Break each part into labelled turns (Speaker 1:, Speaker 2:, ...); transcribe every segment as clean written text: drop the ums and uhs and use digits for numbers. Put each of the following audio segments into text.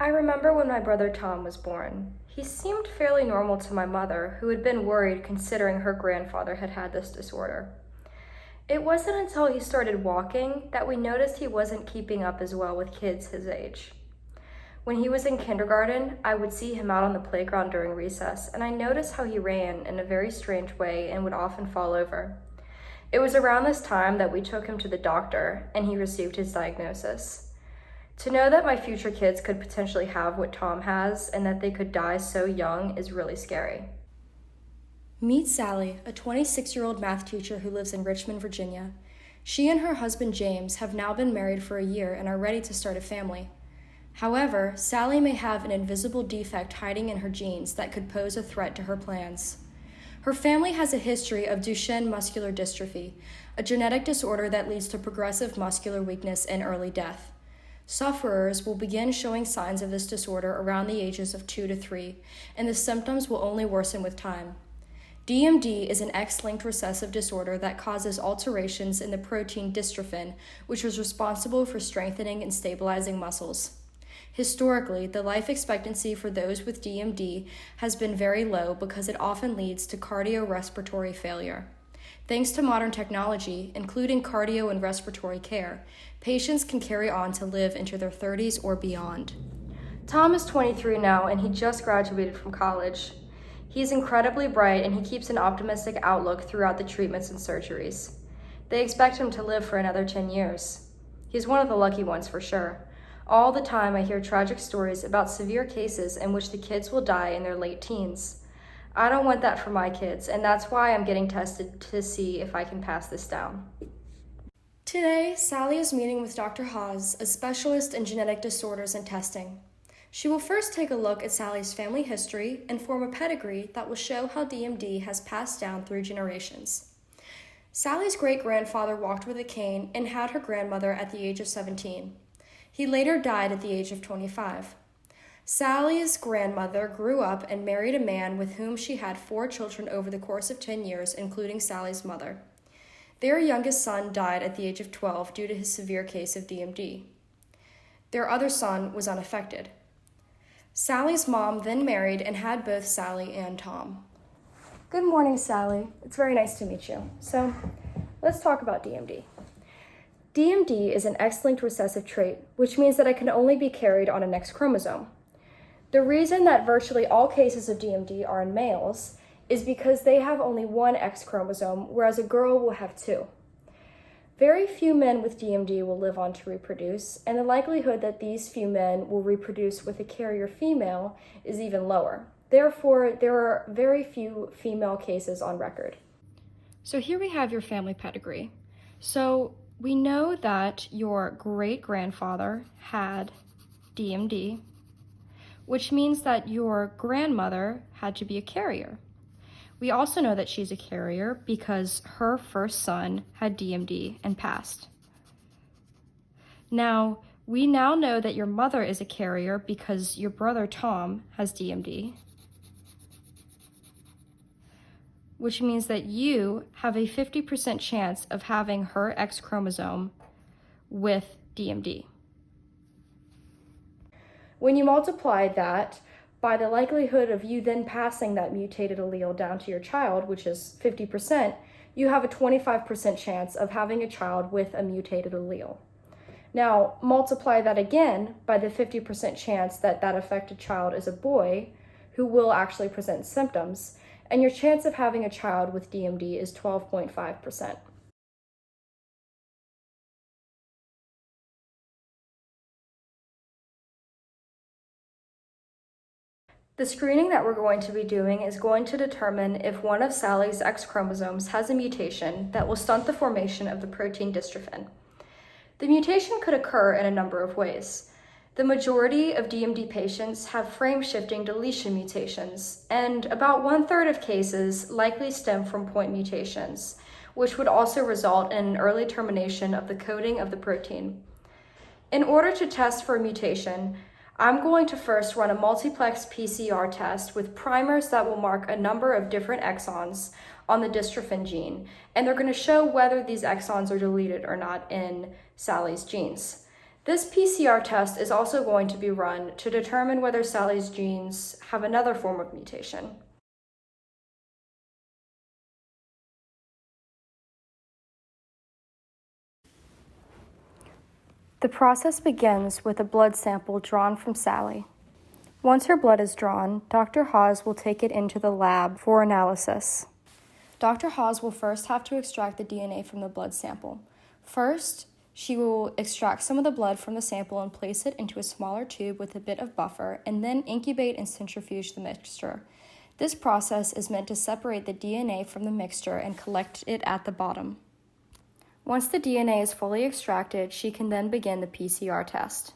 Speaker 1: I remember when my brother Tom was born. He seemed fairly normal to my mother, who had been worried considering her grandfather had had this disorder. It wasn't until he started walking that we noticed he wasn't keeping up as well with kids his age. When he was in kindergarten, I would see him out on the playground during recess, and I noticed how he ran in a very strange way and would often fall over. It was around this time that we took him to the doctor, and he received his diagnosis. To know that my future kids could potentially have what Tom has and that they could die so young is really scary. Meet Sally, a 26-year-old math teacher who lives in Richmond, Virginia. She and her husband James have now been married for a year and are ready to start a family. However, Sally may have an invisible defect hiding in her genes that could pose a threat to her plans. Her family has a history of Duchenne muscular dystrophy, a genetic disorder that leads to progressive muscular weakness and early death. Sufferers will begin showing signs of this disorder around the ages of 2 to 3, and the symptoms will only worsen with time. DMD is an X-linked recessive disorder that causes alterations in the protein dystrophin, which is responsible for strengthening and stabilizing muscles. Historically, the life expectancy for those with DMD has been very low because it often leads to cardiorespiratory failure. Thanks to modern technology, including cardio and respiratory care, patients can carry on to live into their 30s or beyond. Tom is 23 now and he just graduated from college. He's incredibly bright and he keeps an optimistic outlook throughout the treatments and surgeries. They expect him to live for another 10 years. He's one of the lucky ones for sure. All the time I hear tragic stories about severe cases in which the kids will die in their late teens. I don't want that for my kids, and that's why I'm getting tested to see if I can pass this down. Today, Sally is meeting with Dr. Haas, a specialist in genetic disorders and testing. She will first take a look at Sally's family history and form a pedigree that will show how DMD has passed down through generations. Sally's great-grandfather walked with a cane and had her grandmother at the age of 17. He later died at the age of 25. Sally's grandmother grew up and married a man with whom she had 4 children over the course of 10 years, including Sally's mother. Their youngest son died at the age of 12 due to his severe case of DMD. Their other son was unaffected. Sally's mom then married and had both Sally and Tom. Good morning, Sally. It's very nice to meet you. So, let's talk about DMD. DMD is an X-linked recessive trait, which means that it can only be carried on an X chromosome. The reason that virtually all cases of DMD are in males is because they have only one X chromosome, whereas a girl will have 2. Very few men with DMD will live on to reproduce, and the likelihood that these few men will reproduce with a carrier female is even lower. Therefore, there are very few female cases on record. So here we have your family pedigree. So we know that your great-grandfather had DMD, which means that your grandmother had to be a carrier. We also know that she's a carrier because her first son had DMD and passed. Now, we now know that your mother is a carrier because your brother Tom has DMD, which means that you have a 50% chance of having her X chromosome with DMD. When you multiply that by the likelihood of you then passing that mutated allele down to your child, which is 50%, you have a 25% chance of having a child with a mutated allele. Now, multiply that again by the 50% chance that that affected child is a boy who will actually present symptoms, and your chance of having a child with DMD is 12.5%. The screening that we're going to be doing is going to determine if one of Sally's X chromosomes has a mutation that will stunt the formation of the protein dystrophin. The mutation could occur in a number of ways. The majority of DMD patients have frame-shifting deletion mutations, and about 1/3 of cases likely stem from point mutations, which would also result in an early termination of the coding of the protein. In order to test for a mutation, I'm going to first run a multiplex PCR test with primers that will mark a number of different exons on the dystrophin gene, and they're going to show whether these exons are deleted or not in Sally's genes. This PCR test is also going to be run to determine whether Sally's genes have another form of mutation. The process begins with a blood sample drawn from Sally. Once her blood is drawn, Dr. Hawes will take it into the lab for analysis. Dr. Hawes will first have to extract the DNA from the blood sample. First, she will extract some of the blood from the sample and place it into a smaller tube with a bit of buffer, and then incubate and centrifuge the mixture. This process is meant to separate the DNA from the mixture and collect it at the bottom. Once the DNA is fully extracted, she can then begin the PCR test.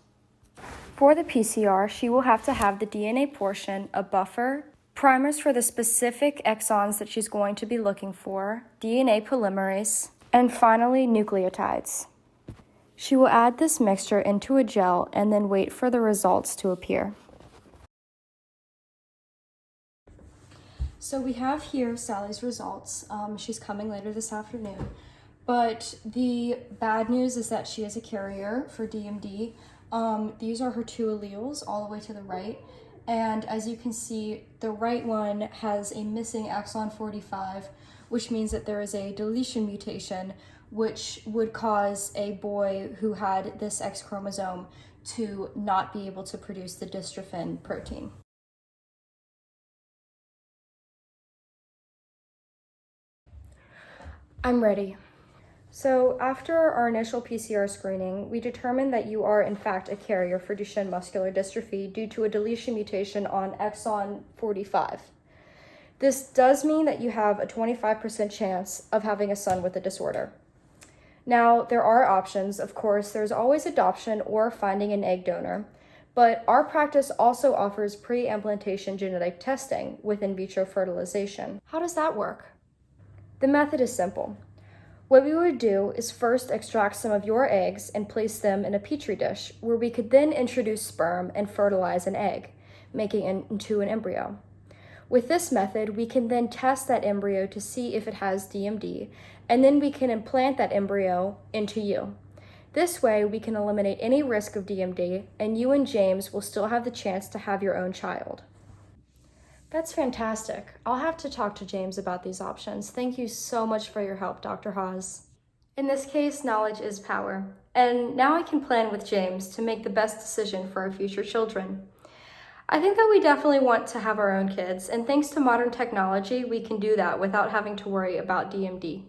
Speaker 1: For the PCR, she will have to have the DNA portion, a buffer, primers for the specific exons that she's going to be looking for, DNA polymerase, and finally nucleotides. She will add this mixture into a gel and then wait for the results to appear. So we have here Sally's results. She's coming later this afternoon. But the bad news is that she is a carrier for DMD. These are her two alleles all the way to the right. And as you can see, the right one has a missing exon 45, which means that there is a deletion mutation, which would cause a boy who had this X chromosome to not be able to produce the dystrophin protein. I'm ready. So after our initial PCR screening, we determined that you are in fact a carrier for Duchenne muscular dystrophy due to a deletion mutation on exon 45. This does mean that you have a 25% chance of having a son with the disorder. Now, there are options. Of course, there's always adoption or finding an egg donor, but our practice also offers pre-implantation genetic testing with in vitro fertilization. How does that work? The method is simple. What we would do is first extract some of your eggs and place them in a petri dish where we could then introduce sperm and fertilize an egg, making it into an embryo. With this method, we can then test that embryo to see if it has DMD, and then we can implant that embryo into you. This way, we can eliminate any risk of DMD, and you and James will still have the chance to have your own child. That's fantastic. I'll have to talk to James about these options. Thank you so much for your help, Dr. Hawes. In this case, knowledge is power. And now I can plan with James to make the best decision for our future children. I think that we definitely want to have our own kids, and thanks to modern technology, we can do that without having to worry about DMD.